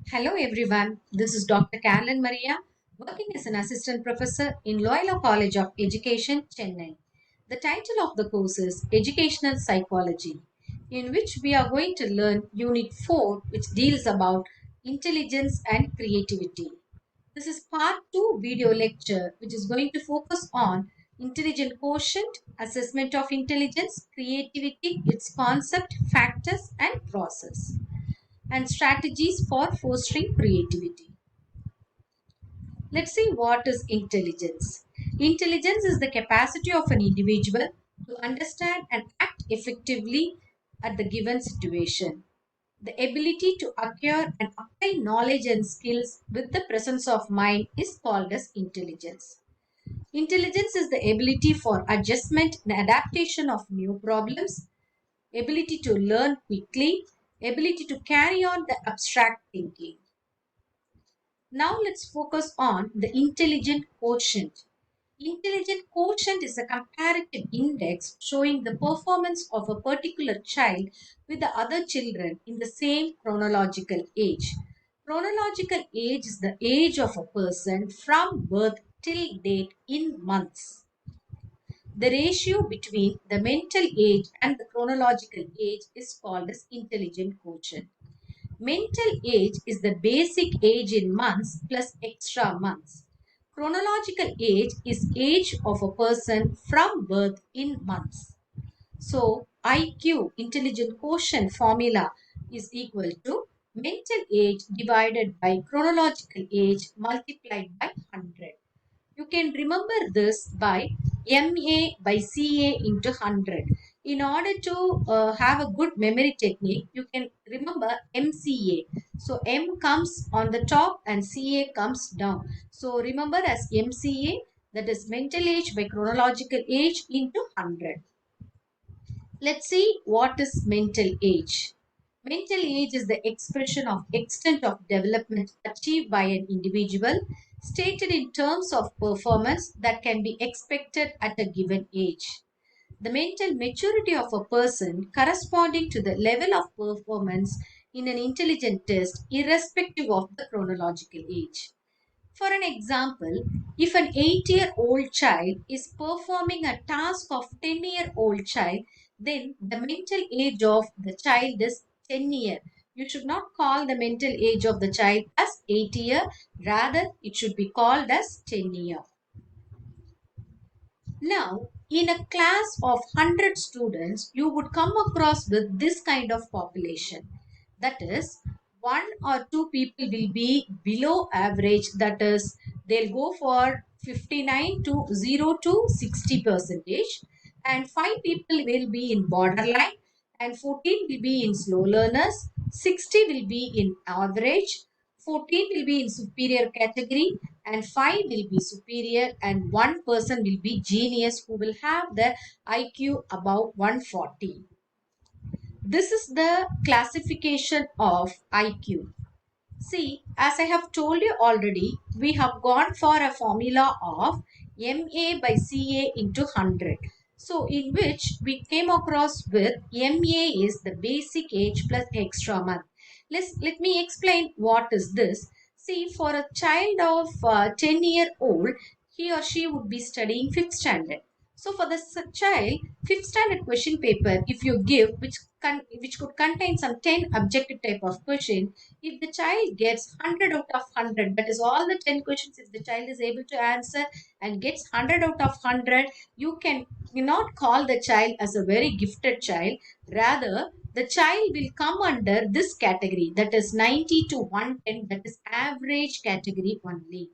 Hello everyone, this is Dr. Carolyn Maria, working as an assistant professor in Loyola College of Education, Chennai. The title of the course is Educational Psychology, in which we are going to learn Unit 4, which deals about intelligence and creativity. This is part 2 video lecture, which is going to focus on intelligent quotient, assessment of intelligence, creativity, its concept, factors, and process and strategies for fostering creativity. Let's see what is intelligence. Intelligence is the capacity of an individual to understand and act effectively at the given situation. The ability to acquire and apply knowledge and skills with the presence of mind is called as intelligence. Intelligence is the ability for adjustment and adaptation of new problems, ability to learn quickly, ability to carry on the abstract thinking. Now let's focus on the intelligent quotient. Intelligent quotient is a comparative index showing the performance of a particular child with the other children in the same chronological age. Chronological age is the age of a person from birth till date in months. The ratio between the mental age and the chronological age is called as intelligent quotient. Mental age is the basic age in months plus extra months. Chronological age is age of a person from birth in months. So IQ, intelligent quotient formula, is equal to mental age divided by chronological age multiplied by 100. You can remember this by MA by CA into 100. In order to have a good memory technique, you can remember MCA. So M comes on the top and CA comes down. So remember as MCA, that is mental age by chronological age into 100. Let's see what is mental age. Mental age is the expression of extent of development achieved by an individual stated in terms of performance that can be expected at a given age. The mental maturity of a person corresponding to the level of performance in an intelligent test irrespective of the chronological age. For an example, if an 8-year-old child is performing a task of 10-year-old child, then the mental age of the child is 10 year. You should not call the mental age of the child as 8 year, rather it should be called as 10 year. Now, in a class of 100 students, you would come across with this kind of population. That is, one or two people will be below average. That is, they'll go for 59 to 0 to 60 percentage. And 5 people will be in borderline. And 14 will be in slow learners. 60 will be in average. 14 will be in superior category and 5 will be superior and 1 person will be genius who will have the IQ above 140. This is the classification of IQ. See, as I have told you already, we have gone for a formula of MA by CA into 100. So, in which we came across with MA is the basic age plus extra month. Let me explain what is this. See, for a child of 10-year-old, he or she would be studying 5th standard. So for the child, 5th standard question paper, if you give, which could contain some 10 objective type of question, if the child gets 100 out of 100, that is all the 10 questions, if the child is able to answer and gets 100 out of 100, you not call the child as a very gifted child. Rather, the child will come under this category, that is 90 to 110, that is average category only.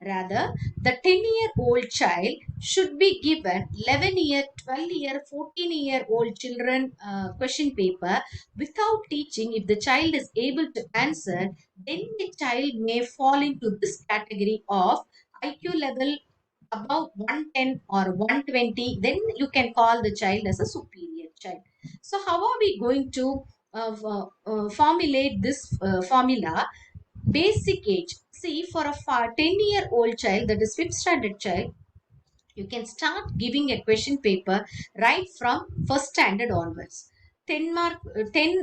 Rather, the 10-year-old child should be given 11-year, 12-year, 14-year-old children question paper without teaching. If the child is able to answer, then the child may fall into this category of IQ level above 110 or 120. Then you can call the child as a superior child. So how are we going to formulate this formula? Basic age. See, for a 10-year-old child, that is 5th standard child, you can start giving a question paper right from first standard onwards. 10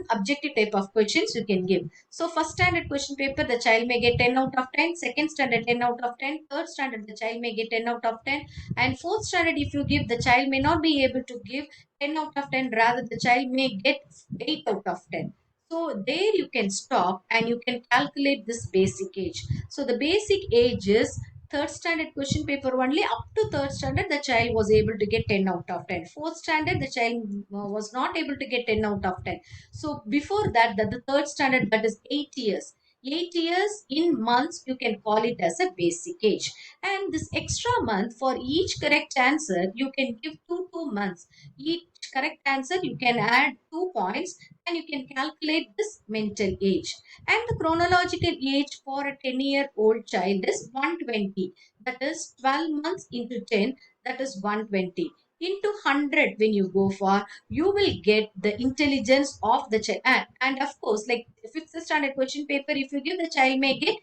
objective type of questions you can give. So first standard question paper, the child may get 10 out of 10. Second standard, 10 out of 10. Third standard, the child may get 10 out of 10. And fourth standard, if you give, the child may not be able to give 10 out of 10. Rather, the child may get 8 out of 10. So there you can stop and you can calculate this basic age. So the basic age is third standard question paper only. Up to third standard, the child was able to get 10 out of 10. Fourth standard, the child was not able to get 10 out of 10. So before that, the third standard, that is 8 years. 8 years in months, you can call it as a basic age. And this extra month, for each correct answer, you can give 2 months. Each correct answer, you can add 2 points and you can calculate this mental age. And the chronological age for a 10-year-old child is 120. That is 12 months into 10, that is 120. Into 100 when you go for, you will get the intelligence of the child. And of course, like fifth standard question paper, if you give, the child may get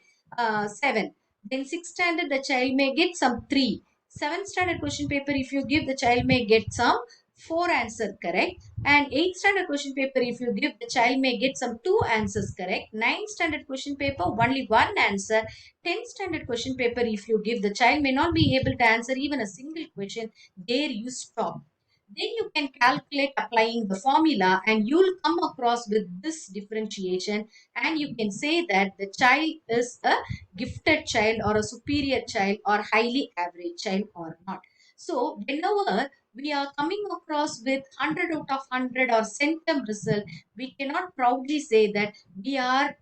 7. Then sixth standard, the child may get some 3. Seventh standard question paper, if you give, the child may get some 4 answer correct. And 8th standard question paper, if you give, the child may get some 2 answers correct. Ninth standard question paper, only 1 answer. 10th standard question paper, if you give, the child may not be able to answer even a single question. There you stop. Then you can calculate applying the formula and you'll come across with this differentiation, and you can say that the child is a gifted child or a superior child or highly average child or not. So whenever we are coming across with 100 out of 100 or centum result, we cannot proudly say that we are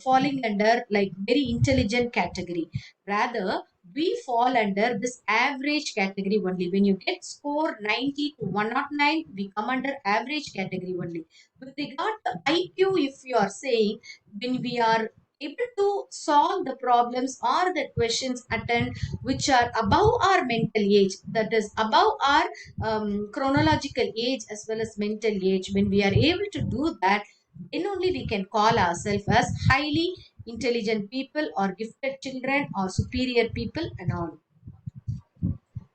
falling under like very intelligent category. Rather, we fall under this average category only. When you get score 90 to 109, we come under average category only. With regard to IQ, if you are saying, when we are able to solve the problems or the questions attend which are above our mental age, that is above our chronological age as well as mental age, when we are able to do that, then only we can call ourselves as highly intelligent people or gifted children or superior people and all.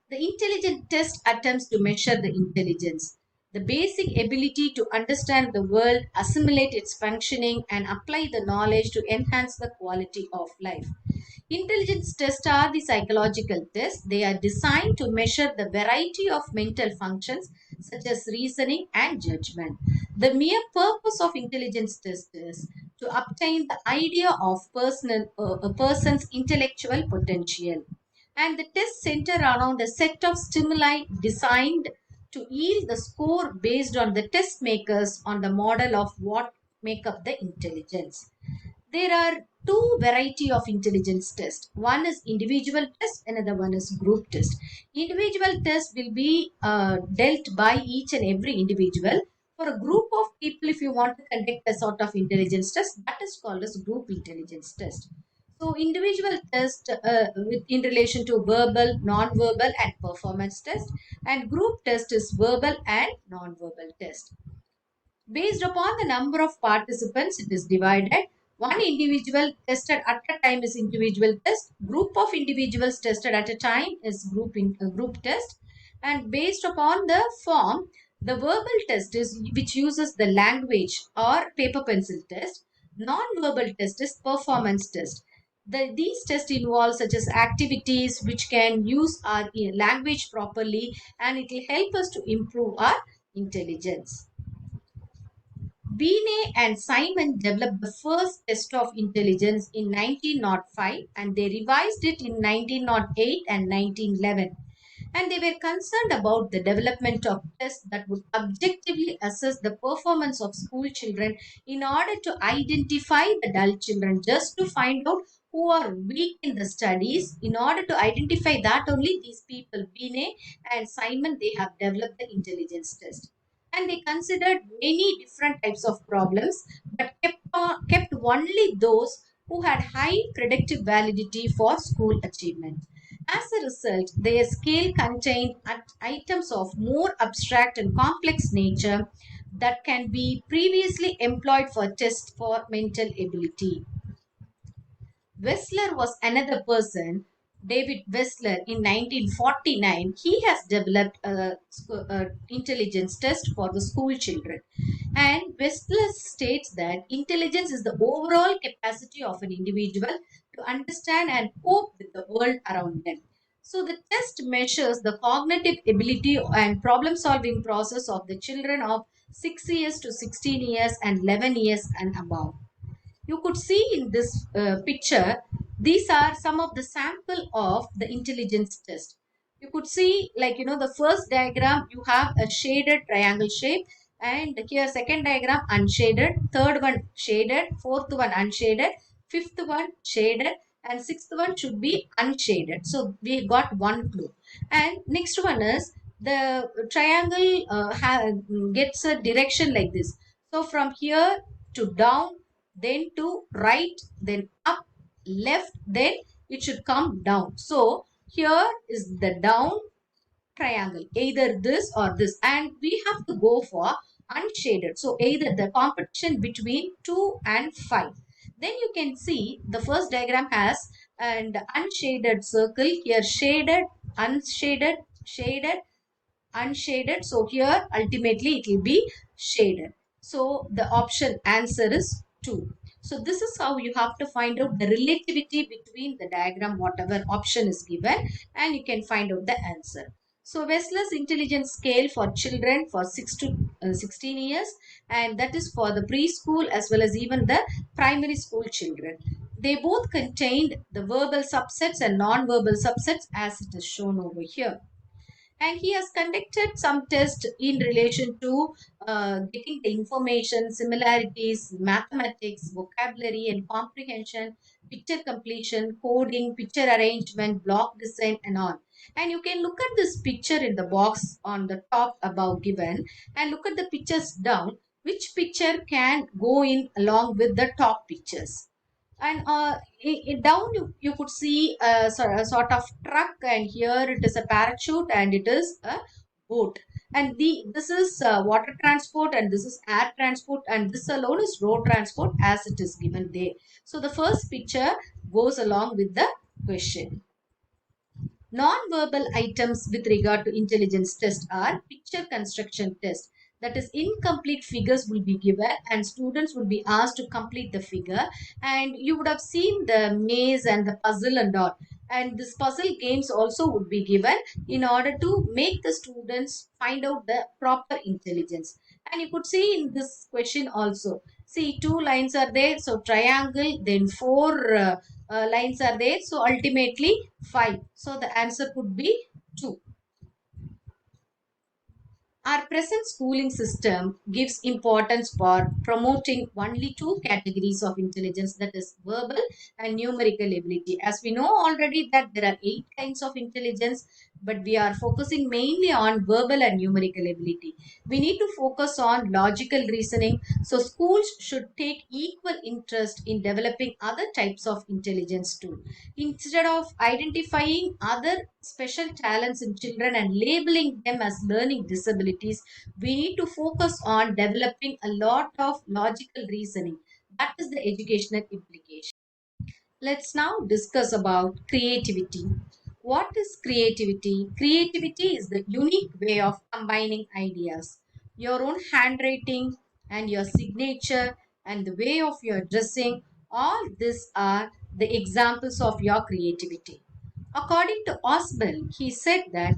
The intelligent test attempts to measure the intelligence, the basic ability to understand the world, assimilate its functioning, and apply the knowledge to enhance the quality of life. Intelligence tests are the psychological tests. They are designed to measure the variety of mental functions such as reasoning and judgment. The mere purpose of intelligence test is to obtain the idea of a person's intellectual potential. And the test center around a set of stimuli designed to yield the score based on the test makers on the model of what make up the intelligence. There are two variety of intelligence test. One is individual test, another one is group test. Individual test will be dealt by each and every individual. For a group of people, if you want to conduct a sort of intelligence test, that is called as group intelligence test. So individual test in relation to verbal, non-verbal and performance test, and group test is verbal and non-verbal test. Based upon the number of participants, it is divided. One individual tested at a time is individual test. Group of individuals tested at a time is group test. And based upon the form, the verbal test is which uses the language or paper pencil test. Non-verbal test is performance test. These tests involve such as activities which can use our language properly, and it will help us to improve our intelligence. Binet and Simon developed the first test of intelligence in 1905 and they revised it in 1908 and 1911. And they were concerned about the development of tests that would objectively assess the performance of school children in order to identify the dull children, just to find out who are weak in the studies. In order to identify that only, these people, Binet and Simon, they have developed the intelligence test, and they considered many different types of problems but kept only those who had high predictive validity for school achievement. As a result, their scale contained items of more abstract and complex nature that can be previously employed for tests for mental ability. Wessler was another person David Wessler in 1949, he has developed a intelligence test for the school children. And Wessler states that intelligence is the overall capacity of an individual to understand and cope with the world around them. So the test measures the cognitive ability and problem solving process of the children of 6 years to 16 years and 11 years and above. You could see in this picture, these are some of the sample of the intelligence test. You could see, like, the first diagram, you have a shaded triangle shape, and here second diagram unshaded, third one shaded, fourth one unshaded, fifth one shaded, and sixth one should be unshaded. So we got one clue. And next one is the triangle gets a direction like this. So from here to down, then to right, then up, left, then it should come down. So here is the down triangle, either this or this, and we have to go for unshaded. So either the competition between 2 and 5. Then you can see the first diagram has an unshaded circle, here shaded, unshaded, shaded, unshaded. So here ultimately it will be shaded. So the option answer is 2. So this is how you have to find out the relativity between the diagram, whatever option is given, and you can find out the answer. So Wessler's intelligence scale for children for 6 to 16 years, and that is for the preschool as well as even the primary school children. They both contained the verbal subsets and non-verbal subsets as it is shown over here. And he has conducted some tests in relation to getting the information, similarities, mathematics, vocabulary and comprehension, picture completion, coding, picture arrangement, block design and all. And you can look at this picture in the box on the top above given, and look at the pictures down, which picture can go in along with the top pictures. And down you could see a sort of truck, and here it is a parachute and it is a boat. And this is water transport, and this is air transport, and this alone is road transport as it is given there. So the first picture goes along with the question. Non-verbal items with regard to intelligence test are picture construction test. That is, incomplete figures will be given and students will be asked to complete the figure. And you would have seen the maze and the puzzle and all. And this puzzle games also would be given in order to make the students find out the proper intelligence. And you could see in this question also. See, two lines are there. So triangle, then four lines are there. So ultimately 5. So the answer could be 2. Our present schooling system gives importance for promoting only two categories of intelligence, that is verbal and numerical ability. As we know already that there are 8 kinds of intelligence, but we are focusing mainly on verbal and numerical ability. We need to focus on logical reasoning. So schools should take equal interest in developing other types of intelligence too. Instead of identifying other special talents in children and labeling them as learning disabilities, we need to focus on developing a lot of logical reasoning. That is the educational implication. Let's now discuss about creativity. What is creativity? Creativity is the unique way of combining ideas. Your own handwriting and your signature and the way of your dressing, all these are the examples of your creativity. According to Oswald, he said that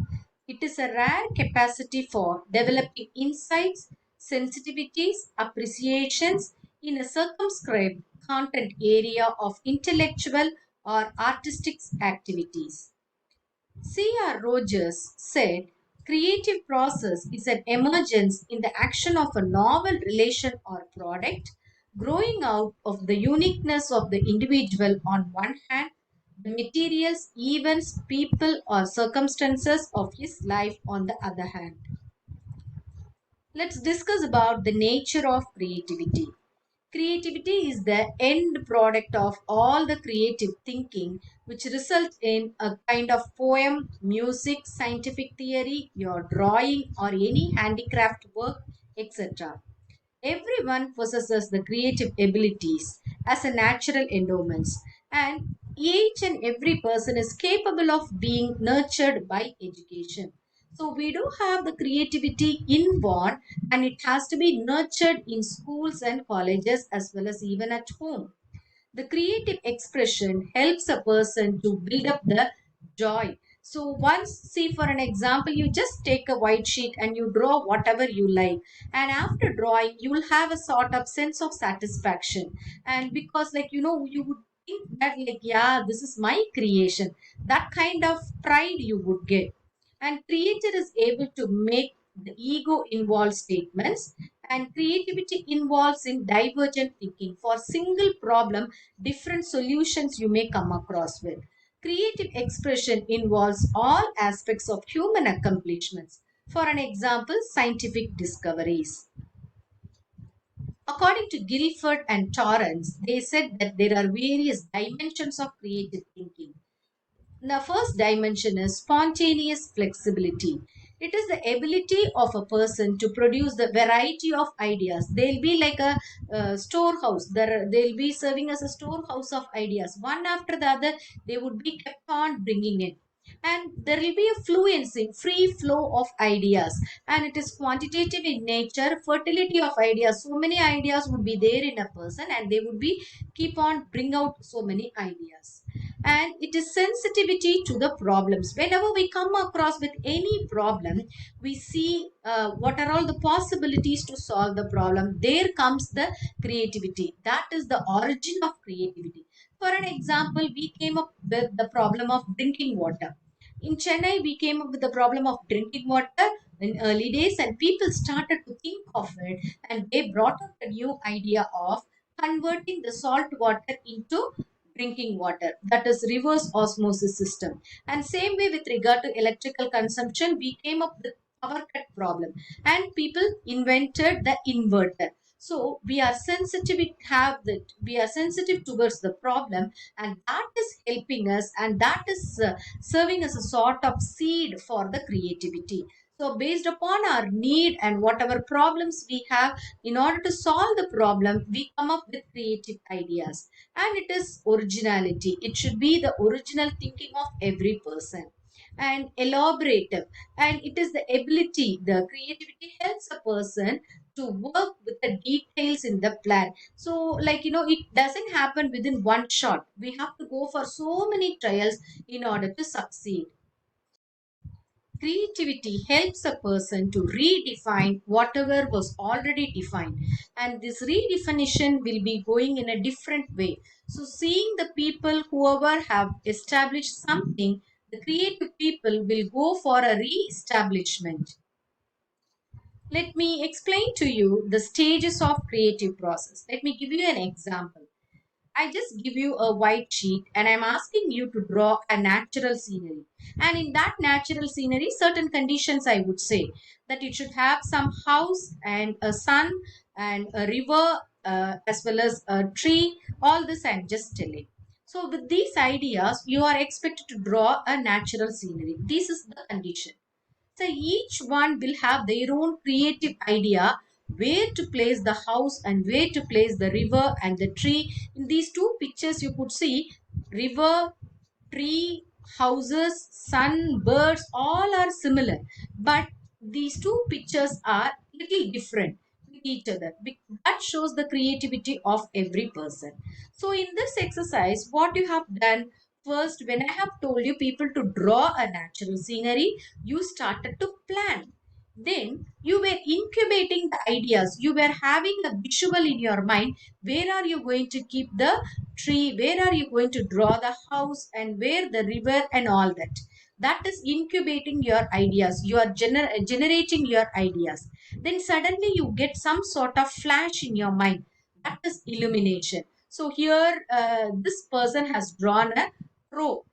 it is a rare capacity for developing insights, sensitivities, appreciations in a circumscribed content area of intellectual or artistic activities. C.R. Rogers said, creative process is an emergence in the action of a novel relation or product, growing out of the uniqueness of the individual on one hand, the materials, events, people, or circumstances of his life on the other hand. Let's discuss about the nature of creativity. Creativity is the end product of all the creative thinking, which results in a kind of poem, music, scientific theory, your drawing, or any handicraft work, etc. Everyone possesses the creative abilities as a natural endowments, and each and every person is capable of being nurtured by education. So we do have the creativity inborn, and it has to be nurtured in schools and colleges as well as even at home. The creative expression helps a person to build up the joy. So once, see for an example, you just take a white sheet and you draw whatever you like. And after drawing, you will have a sort of sense of satisfaction. And because like, you would think that like, yeah, this is my creation. That kind of pride you would get. And creator is able to make the ego involved statements, and creativity involves in divergent thinking. For single problem, different solutions you may come across with. Creative expression involves all aspects of human accomplishments. For an example, scientific discoveries. According to Guilford and Torrance, they said that there are various dimensions of creative thinking. The first dimension is spontaneous flexibility. It is the ability of a person to produce the variety of ideas. They'll be like a storehouse. They'll be serving as a storehouse of ideas. One after the other, they would be kept on bringing in. And there will be a fluency, free flow of ideas. And it is quantitative in nature, fertility of ideas. So many ideas would be there in a person, and they would be keep on bring out so many ideas. And it is sensitivity to the problems. Whenever we come across with any problem, we see what are all the possibilities to solve the problem. There comes the creativity. That is the origin of creativity. For an example, we came up with the problem of drinking water. In Chennai, we came up with the problem of drinking water in early days, and people started to think of it, and they brought up a new idea of converting the salt water into drinking water, that is reverse osmosis system. And same way with regard to electrical consumption, we came up with power cut problem, and people invented the inverter. So we are sensitive, we are sensitive towards the problem, and that is helping us, and that is serving as a sort of seed for the creativity. So based upon our need and whatever problems we have, in order to solve the problem, we come up with creative ideas. And it is originality. It should be the original thinking of every person. And elaborative. And it is the ability, the creativity helps a person to work with the details in the plan. So, like, it doesn't happen within one shot. We have to go for so many trials in order to succeed. Creativity helps a person to redefine whatever was already defined, and this redefinition will be going in a different way. So, seeing the people, whoever have established something, the creative people will go for a re-establishment. Let me explain to you the stages of creative process. Let me give you an example. I just give you a white sheet and I'm asking you to draw a natural scenery. And in that natural scenery, certain conditions I would say that it should have some house and a sun and a river as well as a tree. All this I'm just telling. So with these ideas, you are expected to draw a natural scenery. This is the condition. So each one will have their own creative idea where to place the house and where to place the river and the tree. In these two pictures, you could see river, tree, houses, sun, birds, all are similar. But these two pictures are little different with each other. That shows the creativity of every person. So in this exercise, what you have done first, when I have told you people to draw a natural scenery, you started to plan. Then you were incubating the ideas. You were having a visual in your mind. Where are you going to keep the tree? Where are you going to draw the house? And where the river and all that? That is incubating your ideas. You are generating your ideas. Then suddenly you get some sort of flash in your mind. That is illumination. So here this person has drawn a crow.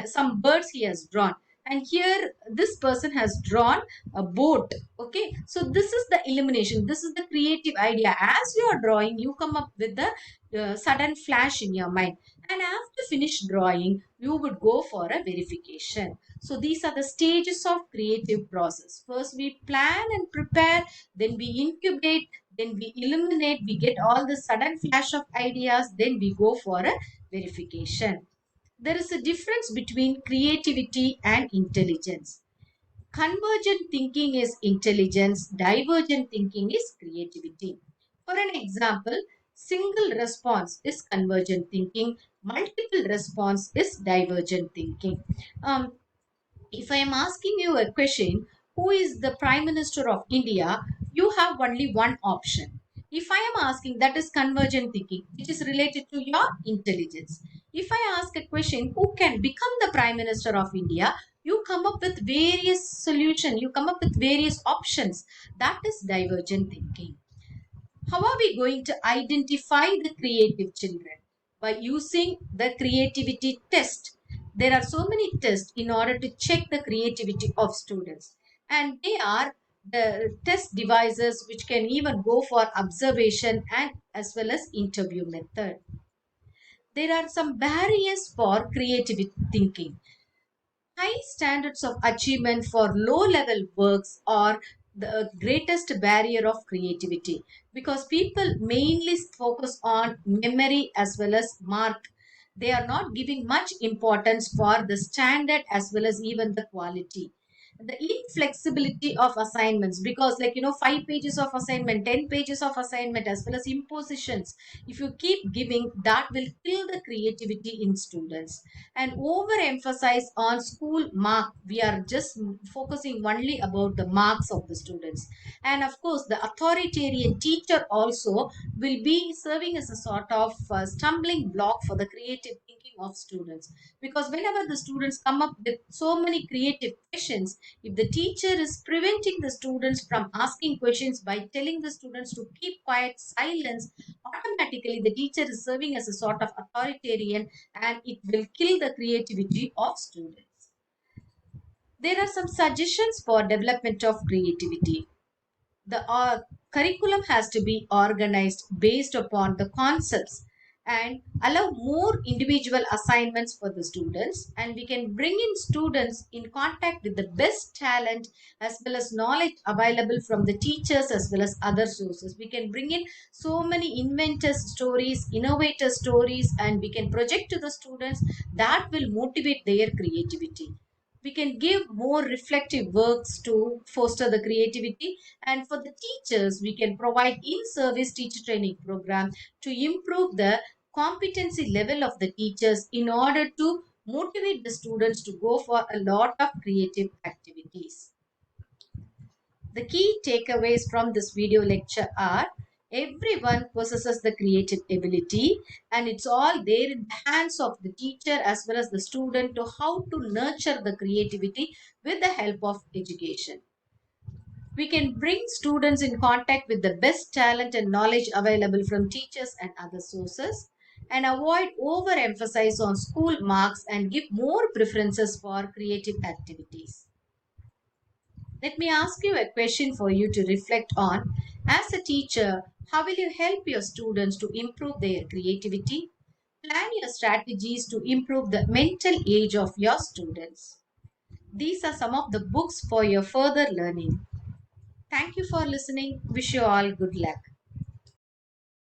Some birds he has drawn, and here this person has drawn a boat. Okay, so this is the illumination, this is the creative idea. As you are drawing, you come up with the sudden flash in your mind, and after finish drawing, you would go for a verification. So these are the stages of creative process. First we plan and prepare, then we incubate, then we illuminate, we get all the sudden flash of ideas, then we go for a verification. There is a difference between creativity and intelligence. Convergent thinking is intelligence, divergent thinking is creativity. For an example, single response is convergent thinking, multiple response is divergent thinking. Um, if I am asking you a question, who is the Prime Minister of India, you have only one option. If I am asking, that is convergent thinking, which is related to your intelligence. If I ask a question, who can become the Prime Minister of India, you come up with various solutions, you come up with various options. That is divergent thinking. How are we going to identify the creative children? By using the creativity test. There are so many tests in order to check the creativity of students. And they are the test devices which can even go for observation and as well as interview method. There are some barriers for creative thinking. High standards of achievement for low level works are the greatest barrier of creativity, because people mainly focus on memory as well as mark. They are not giving much importance for the standard as well as even the quality. The inflexibility of assignments, because, like, 5 pages of assignment, 10 pages of assignment, as well as impositions, if you keep giving, that will kill the creativity in students. And overemphasize on school mark, we are just focusing only about the marks of the students. And of course, the authoritarian teacher also will be serving as a sort of stumbling block for the creative thinking of students, because whenever the students come up with so many creative questions, if the teacher is preventing the students from asking questions by telling the students to keep quiet, silence, automatically the teacher is serving as a sort of authoritarian, and it will kill the creativity of students. There are some suggestions for development of creativity. The curriculum has to be organized based upon the concepts and allow more individual assignments for the students, and we can bring in students in contact with the best talent as well as knowledge available from the teachers as well as other sources. We can bring in so many inventors stories, innovator stories, and we can project to the students that will motivate their creativity. We can give more reflective works to foster the creativity. And for the teachers, we can provide in-service teacher training program to improve the competency level of the teachers in order to motivate the students to go for a lot of creative activities. The key takeaways from this video lecture are: everyone possesses the creative ability, and it's all there in the hands of the teacher as well as the student to how to nurture the creativity with the help of education. We can bring students in contact with the best talent and knowledge available from teachers and other sources, and avoid overemphasis on school marks and give more preferences for creative activities. Let me ask you a question for you to reflect on. As a teacher, how will you help your students to improve their creativity? Plan your strategies to improve the mental age of your students. These are some of the books for your further learning. Thank you for listening. Wish you all good luck.